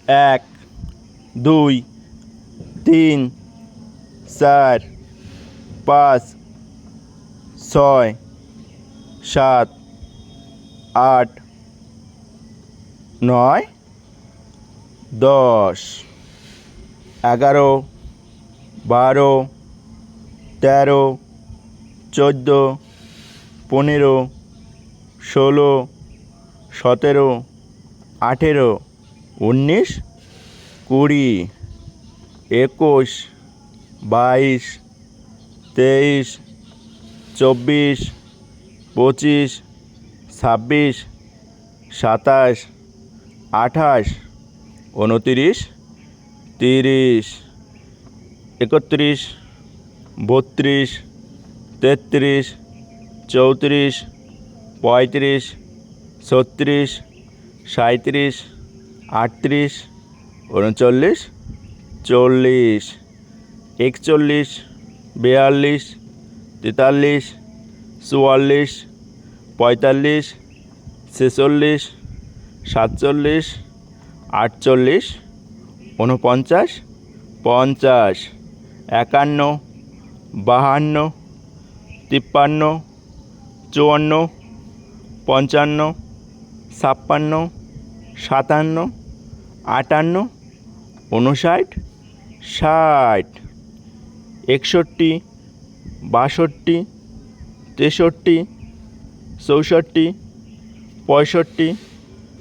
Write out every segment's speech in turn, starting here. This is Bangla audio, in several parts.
এক, দুই, তিন, চার, পাঁচ, ছয়, সাত, আট, নয়, 10, 11, 12, 13, 14, 15, 16, 17, 18, 19, 20, 21, 22, 23, 24, 25, 26, 27, 28, 29, 30, 31, 32, 33, 34, 35, 36, 37, 38, 39, 40, 41, 42, 43, 44, 45, 46, 47, 48, 49, 50, 51, 52, 53, 54, 55, 56, 57, 58, 59, 60, 61, 62, 63, 64, 65,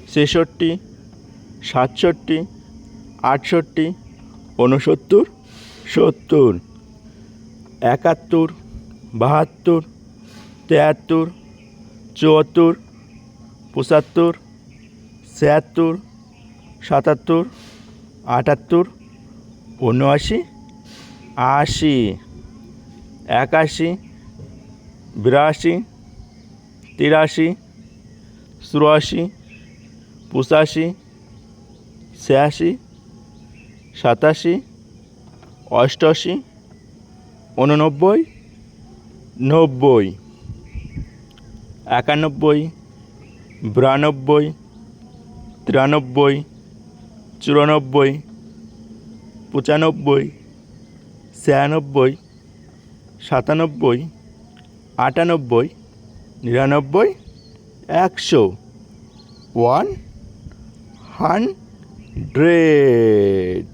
66, 67, 68, 69, 70, 71, 72, 73, 74, 75, 76, 77, 78, 79, 80, 81, 82, 83, 84, 85, 86, 87, 88, 89, 90, 91, 92, 93, 94, 95, 96, 97, 98, 99, 100, 100